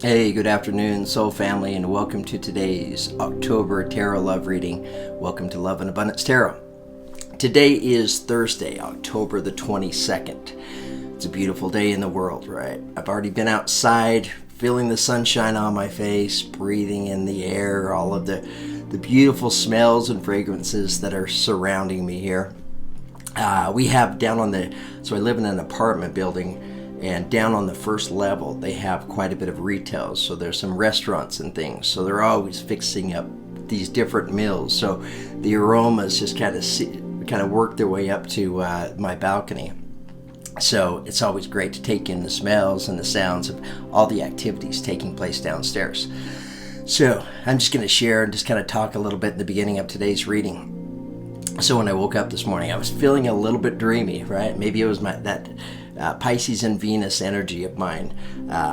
Hey, good afternoon, Soul Family, and welcome to today's October Tarot Love Reading. Welcome to Love and Abundance Tarot. Today is Thursday, October the 22nd. It's a beautiful day in the world, right? I've already been outside, feeling the sunshine on my face, breathing in the air, all of the beautiful smells and fragrances that are surrounding me here. We have so I live in an apartment building, and down on the first level, they have quite a bit of retail. So there's some restaurants and things. So they're always fixing up these different meals. So the aromas just kind of work their way up to my balcony. So it's always great to take in the smells and the sounds of all the activities taking place downstairs. So I'm just going to share and just kind of talk a little bit in the beginning of today's reading. So when I woke up this morning, I was feeling a little bit dreamy, right? Maybe it was that Pisces and Venus energy of mine.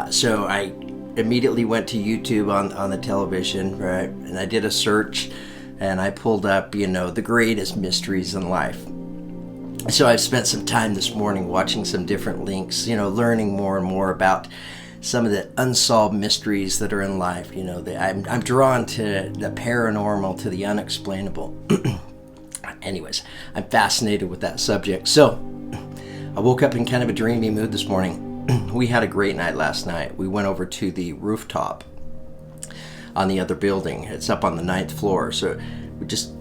So I immediately went to YouTube on the television, right? And I did a search and I pulled up, the greatest mysteries in life. So I've spent some time this morning watching some different links, learning more and more about some of the unsolved mysteries that are in life. I'm drawn to the paranormal, to the unexplainable. Anyways, I'm fascinated with that subject. So I woke up in kind of a dreamy mood this morning. We had a great night last night. We went over to the rooftop on the other building. It's up on the 9th floor. So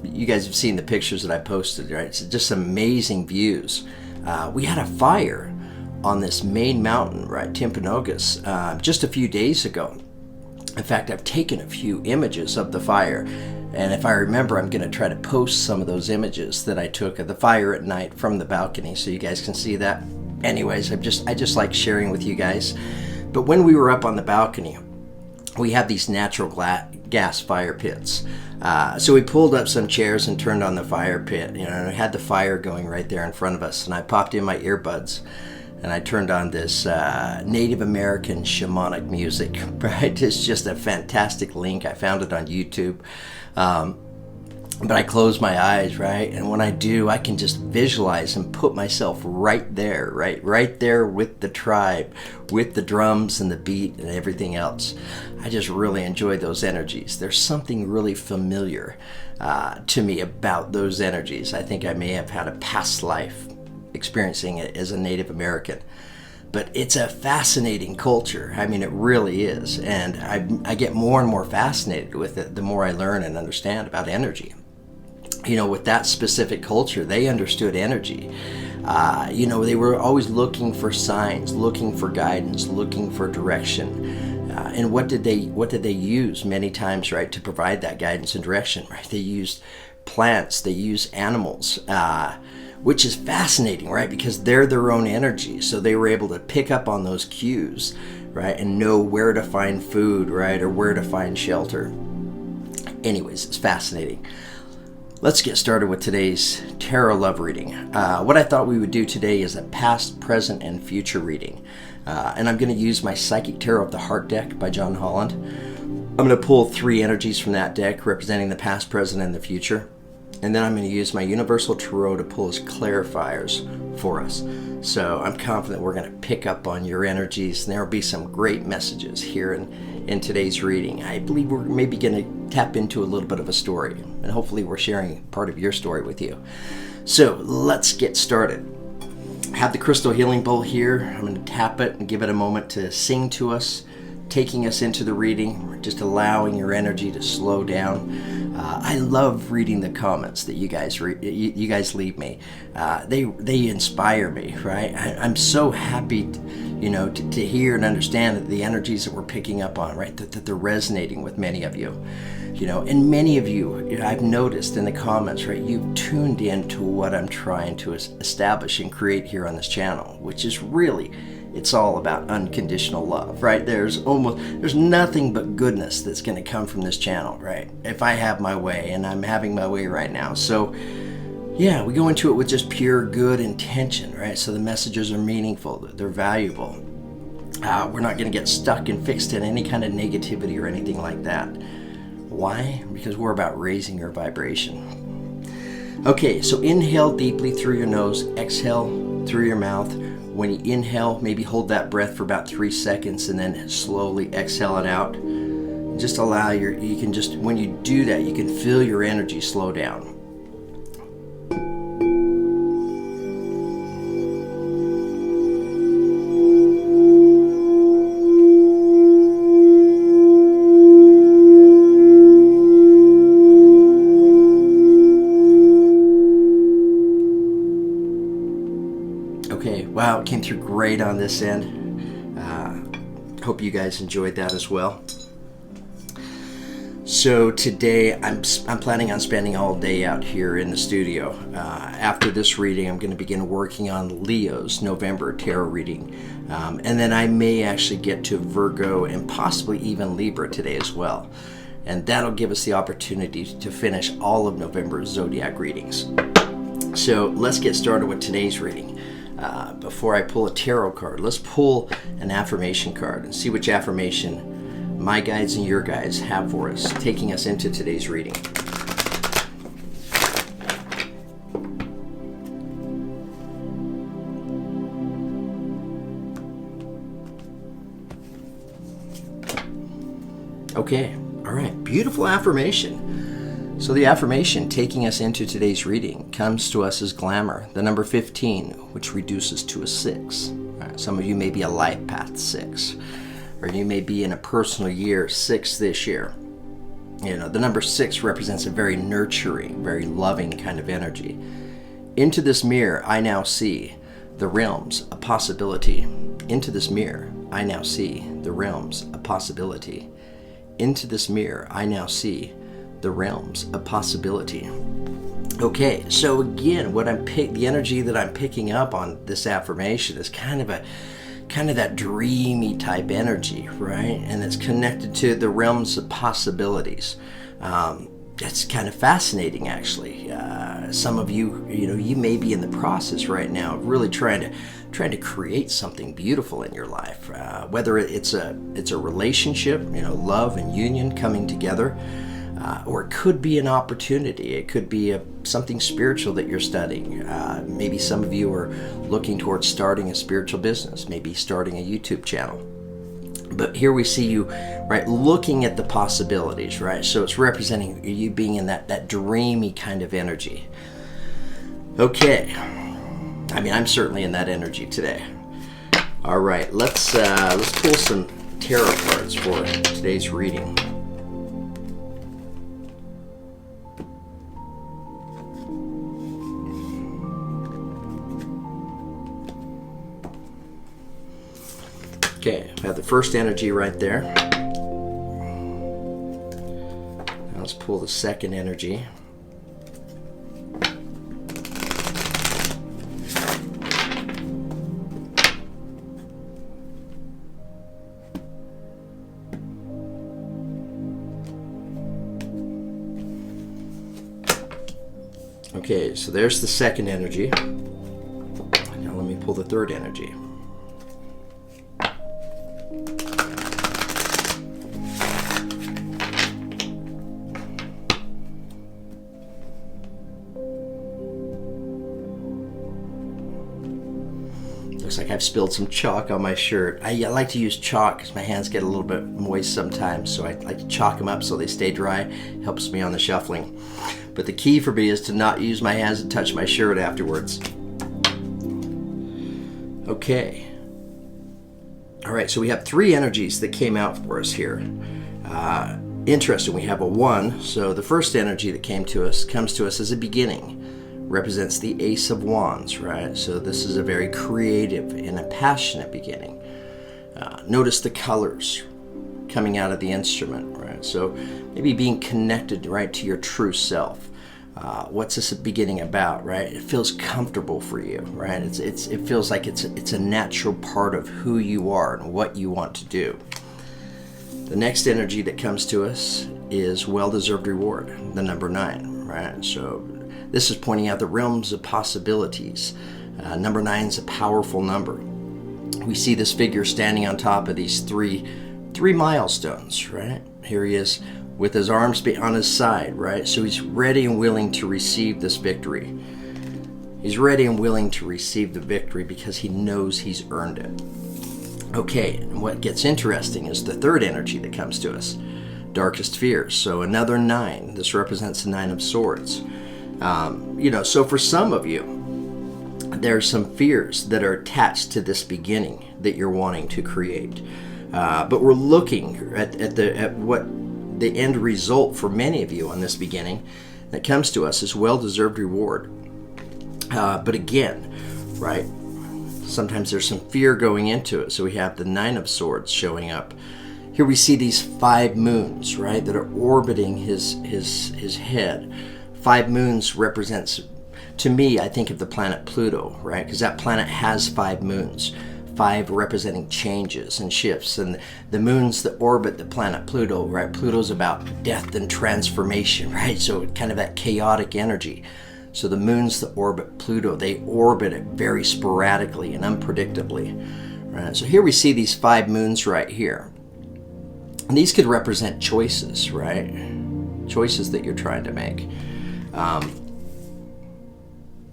you guys have seen the pictures that I posted, right? It's just amazing views. We had a fire on this main mountain, right, Timpanogos, just a few days ago. In fact, I've taken a few images of the fire. And if I remember, I'm going to try to post some of those images that I took of the fire at night from the balcony so you guys can see that. Anyways, I just like sharing with you guys. But when we were up on the balcony, we have these natural gas fire pits. So we pulled up some chairs and turned on the fire pit. And we had the fire going right there in front of us. And I popped in my earbuds and I turned on this Native American shamanic music, right? It's just a fantastic link. I found it on YouTube. But I close my eyes, right? And when I do, I can just visualize and put myself right there, right there with the tribe, with the drums and the beat and everything else. I just really enjoy those energies. There's something really familiar to me about those energies. I think I may have had a past life experiencing it as a Native American. But it's a fascinating culture. I mean, it really is. And I get more and more fascinated with it the more I learn and understand about energy. With that specific culture, they understood energy. They were always looking for signs, looking for guidance, looking for direction. And what did they use many times, right, to provide that guidance and direction, right? They used plants, they used animals, which is fascinating, right? Because they're their own energy. So they were able to pick up on those cues, right? And know where to find food, right? Or where to find shelter. Anyways, it's fascinating. Let's get started with today's tarot love reading. What I thought we would do today is a past, present, and future reading. And I'm going to use my Psychic Tarot of the Heart deck by John Holland. I'm going to pull 3 energies from that deck representing the past, present, and the future. And then I'm going to use my Universal Tarot to pull as clarifiers for us. So I'm confident we're going to pick up on your energies, and there will be some great messages here in today's reading. I believe we're maybe going to tap into a little bit of a story, and hopefully we're sharing part of your story with you. So let's get started. I have the Crystal Healing Bowl here. I'm going to tap it and give it a moment to sing to us, taking us into the reading, just allowing your energy to slow down. I love reading the comments that you guys leave me. They inspire me, right? I'm so happy, to hear and understand that the energies that we're picking up on, right, that they're resonating with many of you. And many of you, I've noticed in the comments, right, you've tuned in to what I'm trying to establish and create here on this channel, which is really, it's all about unconditional love, right? There's nothing but goodness that's going to come from this channel, right? If I have my way, and I'm having my way right now. So yeah, we go into it with just pure good intention, right? So the messages are meaningful, they're valuable. We're not going to get stuck and fixed in any kind of negativity or anything like that. Why? Because we're about raising your vibration. Okay, so inhale deeply through your nose, exhale through your mouth. When you inhale, maybe hold that breath for about 3 seconds and then slowly exhale it out. Just allow when you do that, you can feel your energy slow down. Okay, wow, it came through great on this end. Hope you guys enjoyed that as well. So today I'm planning on spending all day out here in the studio. After this reading, I'm going to begin working on Leo's November tarot reading. And then I may actually get to Virgo and possibly even Libra today as well. And that'll give us the opportunity to finish all of November's zodiac readings. So let's get started with today's reading. Before I pull a tarot card, let's pull an affirmation card and see which affirmation my guides and your guides have for us, taking us into today's reading. Okay, all right, beautiful affirmation. So the affirmation taking us into today's reading comes to us as glamour, the number 15, which reduces to a 6. Some of you may be a life path 6, or you may be in a personal year 6 this year. You know, the number 6 represents a very nurturing, very loving kind of energy. Into this mirror, I now see the realms of possibility. Into this mirror, I now see the realms of possibility. Into this mirror, I now see the realms of possibility. Okay, so again, the energy that I'm picking up on this affirmation is kind of that dreamy type energy, right? And it's connected to the realms of possibilities. It's kind of fascinating, actually. Some of you, you may be in the process right now of really trying to create something beautiful in your life. Whether it's a relationship, love and union coming together. Or it could be an opportunity. It could be something spiritual that you're studying. Maybe some of you are looking towards starting a spiritual business, maybe starting a YouTube channel. But here we see you, right, looking at the possibilities, right? So it's representing you being in that dreamy kind of energy. Okay. I mean, I'm certainly in that energy today. All right, let's pull some tarot cards for today's reading. Okay, I have the first energy right there. Now let's pull the second energy. Okay, so there's the second energy. Now let me pull the third energy. Looks like I've spilled some chalk on my shirt. I like to use chalk because my hands get a little bit moist sometimes, so I like to chalk them up so they stay dry. Helps me on the shuffling. But the key for me is to not use my hands and touch my shirt afterwards. Okay. All right, so we have 3 energies that came out for us here. Interesting, we have a 1. So the first energy that comes to us as a beginning. Represents the Ace of Wands, right? So this is a very creative and a passionate beginning. Notice the colors coming out of the instrument, right? So maybe being connected, right, to your true self. What's this beginning about, right? It feels comfortable for you, right? It feels like it's a natural part of who you are and what you want to do. The next energy that comes to us is Welldeserved Reward, the number 9, right? So this is pointing out the realms of possibilities. Number 9 is a powerful number. We see this figure standing on top of these three milestones, right? Here he is with his arms on his side, right? So he's ready and willing to receive this victory. He's ready and willing to receive the victory because he knows he's earned it. Okay, and what gets interesting is the third energy that comes to us, darkest fears. So another 9. This represents the 9 of Swords. So for some of you, there's some fears that are attached to this beginning that you're wanting to create. But we're looking at what the end result for many of you on this beginning that comes to us is well-deserved reward. But again, right, sometimes there's some fear going into it. So we have the 9 of Swords showing up. Here we see these 5 moons, right, that are orbiting his head. 5 moons represents, to me, I think of the planet Pluto, right, because that planet has 5 moons. 5 representing changes and shifts, and the moons that orbit the planet Pluto, right? Pluto's about death and transformation, right? So kind of that chaotic energy. So the moons that orbit Pluto, they orbit it very sporadically and unpredictably, right? So here we see these 5 moons right here. And these could represent choices, right? Choices that you're trying to make.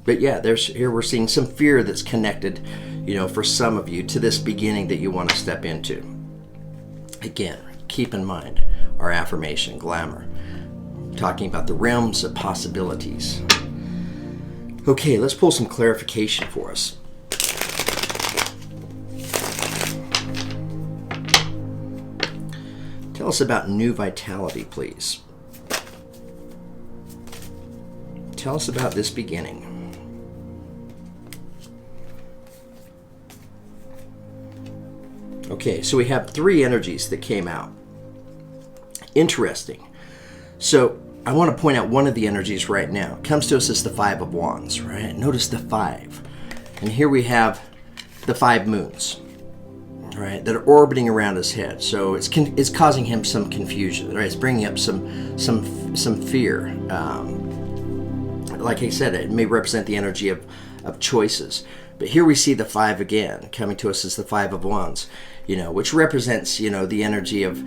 But yeah, here we're seeing some fear that's connected, for some of you to this beginning that you want to step into. Again, keep in mind our affirmation, glamour. Talking about the realms of possibilities. Okay, let's pull some clarification for us. Tell us about new vitality, please. Tell us about this beginning. Okay, so we have 3 energies that came out. Interesting. So I want to point out one of the energies right now. It comes to us as the 5 of Wands, right? Notice the 5. And here we have the 5 moons, right, that are orbiting around his head. So it's causing him some confusion, right? It's bringing up some fear. Like I said, it may represent the energy of choices. But here we see the 5 again, coming to us as the 5 of Wands, which represents, the energy of,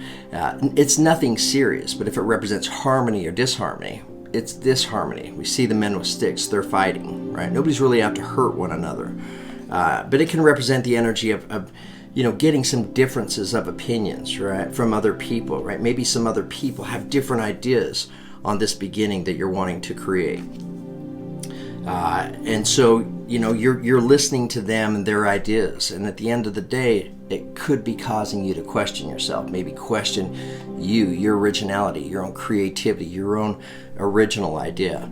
it's nothing serious, but if it represents harmony or disharmony, it's disharmony. We see the men with sticks, they're fighting, right? Nobody's really out to hurt one another. But it can represent the energy of getting some differences of opinions, right, from other people, right? Maybe some other people have different ideas on this beginning that you're wanting to create. And so, you're listening to them and their ideas. And at the end of the day, it could be causing you to question yourself, maybe question your originality, your own creativity, your own original idea.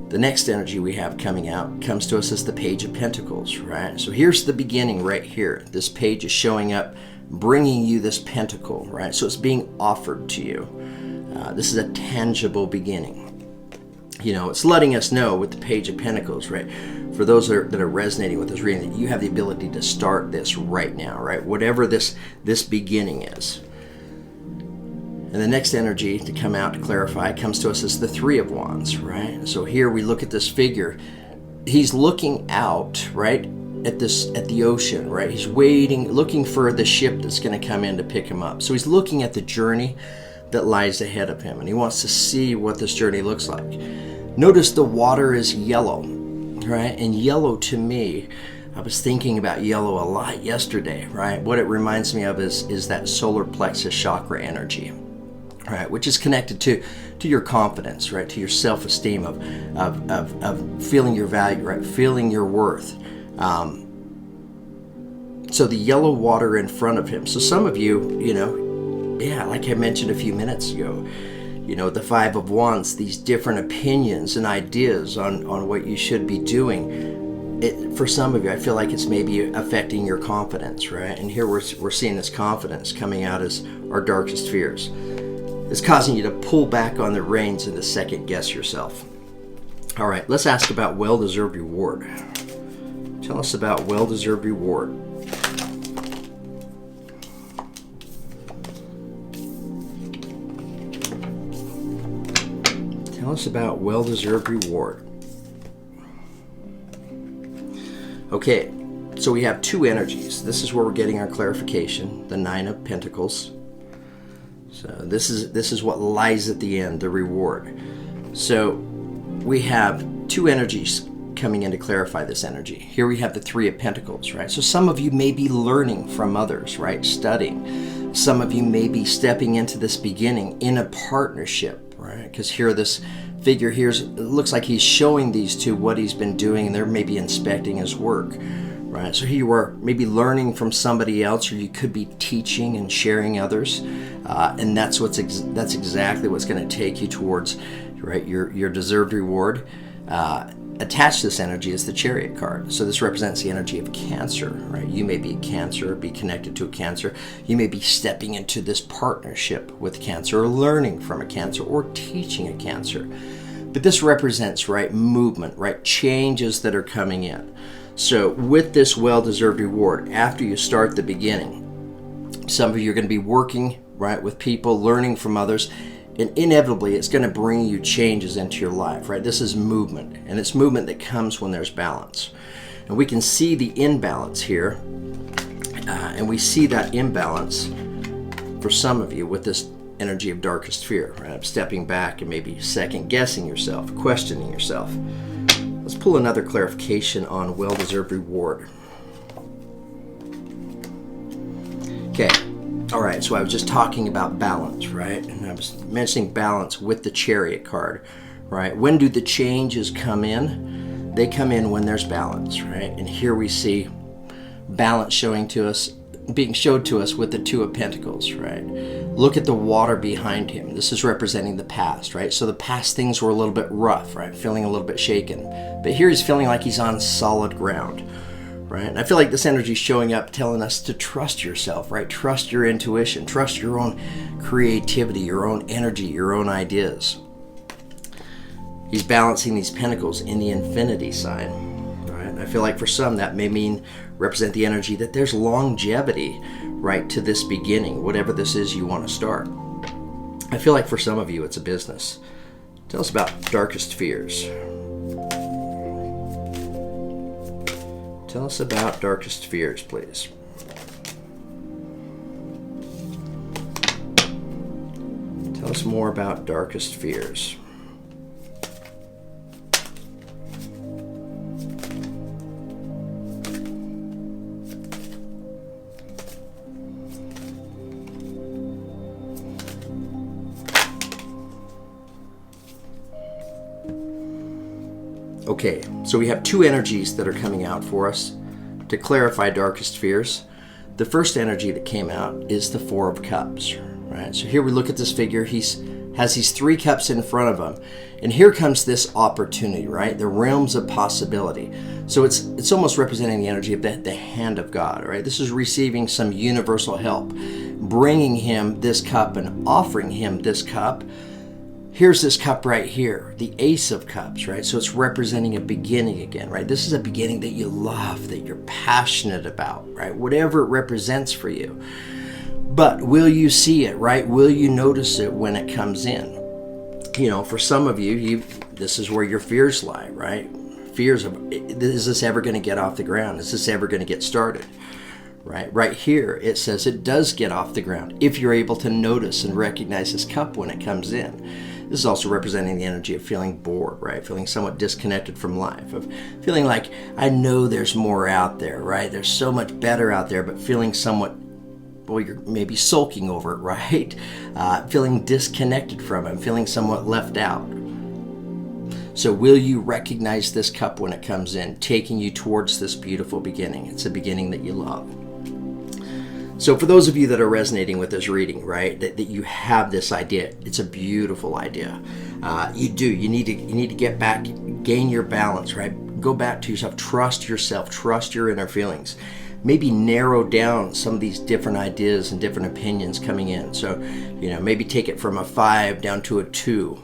The next energy we have coming out comes to us as the Page of Pentacles, right? So here's the beginning right here. This page is showing up, bringing you this pentacle, right? So it's being offered to you. This is a tangible beginning. It's letting us know with the Page of Pentacles, right? For those that are resonating with this reading, that you have the ability to start this right now, right? Whatever this beginning is. And the next energy to come out to clarify comes to us as the 3 of Wands, right? So here we look at this figure. He's looking out, right, at the ocean, right? He's waiting, looking for the ship that's going to come in to pick him up. So he's looking at the journey that lies ahead of him, and he wants to see what this journey looks like. Notice the water is yellow, right? And yellow, to me, I was thinking about yellow a lot yesterday, right? What it reminds me of is that solar plexus chakra energy, right? Which is connected to your confidence, right? To your self-esteem of feeling your value, right? Feeling your worth. So the yellow water in front of him. So some of you, like I mentioned a few minutes ago, the 5 of Wands, these different opinions and ideas on what you should be doing. For some of you, I feel like it's maybe affecting your confidence, right? And here we're seeing this confidence coming out as our darkest fears. It's causing you to pull back on the reins and to second guess yourself. All right, let's ask about well-deserved reward. Tell us about well-deserved reward. Tell us about well-deserved reward. Okay, so we have 2 energies. This is where we're getting our clarification, the 9 of Pentacles. So this is what lies at the end, the reward. So we have 2 energies coming in to clarify this energy. Here we have the Three of Pentacles, right? So some of you may be learning from others, right? Studying. Some of you may be stepping into this beginning in a partnership, right? Because here this figure here looks like he's showing these two what he's been doing, and they're maybe inspecting his work, right? So here you are maybe learning from somebody else, or you could be teaching and sharing others, and that's exactly what's going to take you towards, right, your deserved reward. Attached to this energy is the Chariot card. So this represents the energy of Cancer, right? You may be a Cancer, or be connected to a Cancer. You may be stepping into this partnership with Cancer, or learning from a Cancer, or teaching a Cancer. But this represents, right, movement, right, changes that are coming in. So with this well-deserved reward, after you start the beginning, some of you are going to be working, right, with people, learning from others, and inevitably it's going to bring you changes into your life, right? This is movement, and it's movement that comes when there's balance. And we can see the imbalance here, and we see that imbalance for some of you with this energy of darkest fear, right? Stepping back and maybe second guessing yourself, questioning yourself. Let's pull another clarification on well-deserved reward. Okay. All right, so I was just talking about balance, right? And I was mentioning balance with the Chariot card, right? When do the changes come in? They come in when there's balance, right? And here we see balance being showed to us with the Two of Pentacles, right? Look at the water behind him. This is representing the past, right? So the past things were a little bit rough, right? Feeling a little bit shaken. But here he's feeling like he's on solid ground. Right? And I feel like this energy is showing up telling us to trust yourself, right? Trust your intuition, trust your own creativity, your own energy, your own ideas. He's balancing these pentacles in the infinity sign, right? And I feel like for some that may represent the energy that there's longevity, right, to this beginning, whatever this is you want to start. I feel like for some of you it's a business. Tell us about darkest fears. Tell us about darkest fears, please. Tell us more about darkest fears. Okay, so we have two energies that are coming out for us to clarify darkest fears. The first energy that came out is the Four of Cups, right? So here we look at this figure. He has these three cups in front of him, and here comes this opportunity, right? The realms of possibility. So it's almost representing the energy of the hand of God, right? This is receiving some universal help, bringing him this cup and offering him this cup. Here's this cup right here, the Ace of Cups, right? So it's representing a beginning again, right? This is a beginning that you love, that you're passionate about, right? Whatever it represents for you. But will you see it, right? Will you notice it when it comes in? You know, for some of you, this is where your fears lie, right? Fears of, is this ever going to get off the ground? Is this ever going to get started? Right here, it says it does get off the ground if you're able to notice and recognize this cup when it comes in. This is also representing the energy of feeling bored, right? Feeling somewhat disconnected from life, of feeling like, I know there's more out there, right? There's so much better out there, but feeling somewhat, well, you're maybe sulking over it, right? Feeling disconnected from it, feeling somewhat left out. So will you recognize this cup when it comes in, taking you towards this beautiful beginning? It's a beginning that you love. So for those of you that are resonating with this reading, right, that you have this idea, it's a beautiful idea. You need to get back, gain your balance, right? Go back to yourself, trust your inner feelings. Maybe narrow down some of these different ideas and different opinions coming in. So, maybe take it from a 5 down to a 2.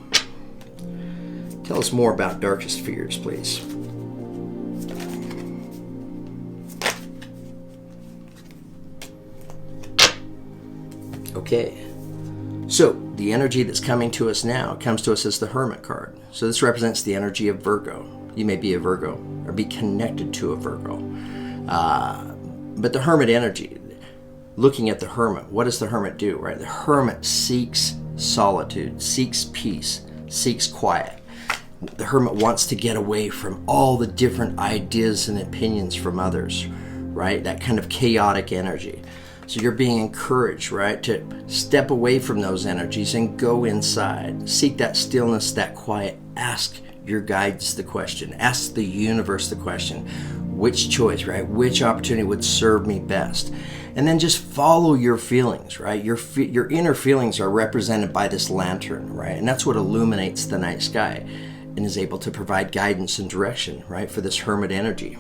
Tell us more about darkest fears, please. Okay, so the energy that's coming to us now comes to us as the Hermit card. So this represents the energy of Virgo. You may be a Virgo or be connected to a Virgo. But the Hermit energy, looking at the Hermit, what does the Hermit do, right? The Hermit seeks solitude, seeks peace, seeks quiet. The hermit wants to get away from all the different ideas and opinions from others, right? That kind of chaotic energy. So you're being encouraged, right, to step away from those energies and go inside. Seek that stillness, that quiet. Ask your guides the question. Ask the universe the question. Which choice, right? Which opportunity would serve me best? And then just follow your feelings, right? Your inner feelings are represented by this lantern, right? And that's what illuminates the night sky and is able to provide guidance and direction, right, for this hermit energy.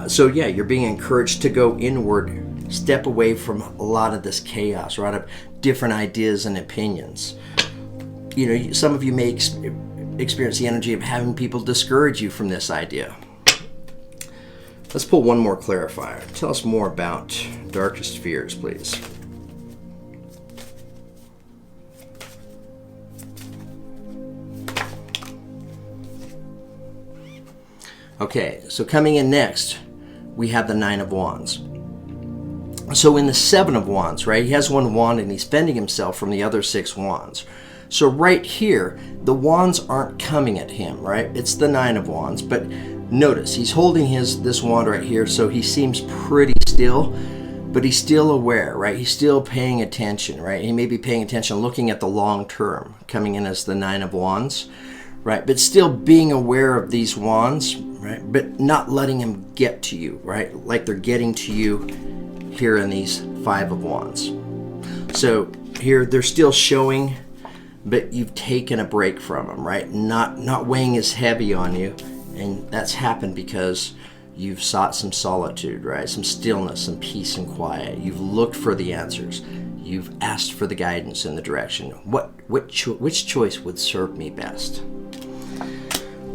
So yeah, you're being encouraged to go inward, step away from a lot of this chaos, a lot of different ideas and opinions. You know, some of you may experience the energy of having people discourage you from this idea. Let's pull one more clarifier. Tell us more about darkest fears, please. Okay, so coming in next, we have the Nine of Wands. So in the Seven of Wands, right, he has one wand and he's fending himself from the other 6 wands. So right here, the wands aren't coming at him, right? It's the Nine of Wands, but notice he's holding this wand right here, so he seems pretty still, but he's still aware, right? He's still paying attention, right? He may be paying attention, looking at the long term, coming in as the Nine of Wands, right? But still being aware of these wands, right? But not letting them get to you, right? Like they're getting to you here in these Five of Wands. So here they're still showing, but you've taken a break from them, right? Not weighing as heavy on you. And that's happened because you've sought some solitude, right? Some stillness, some peace and quiet. You've looked for the answers. You've asked for the guidance and the direction. Which choice would serve me best?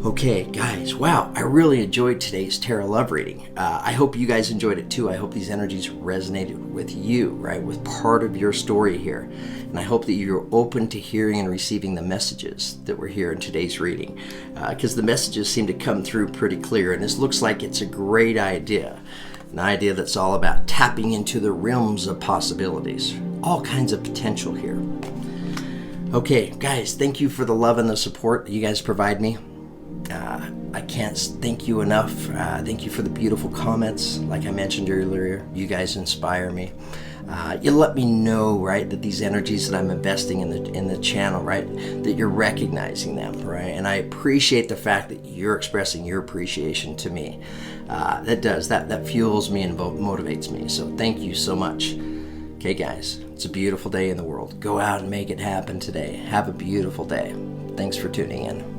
Okay, guys, wow, I really enjoyed today's tarot love reading. I hope you guys enjoyed it too. I hope these energies resonated with you, right, with part of your story here. And I hope that you're open to hearing and receiving the messages that were here in today's reading, because the messages seem to come through pretty clear, and this looks like it's a great idea, an idea that's all about tapping into the realms of possibilities, all kinds of potential here. Okay, guys, thank you for the love and the support that you guys provide me. I can't thank you enough. Thank you for the beautiful comments. Like I mentioned earlier, you guys inspire me. You let me know, right, that these energies that I'm investing in the channel, right, that you're recognizing them, right? And I appreciate the fact that you're expressing your appreciation to me. That fuels me and motivates me. So thank you so much. Okay, guys, it's a beautiful day in the world. Go out and make it happen today. Have a beautiful day. Thanks for tuning in.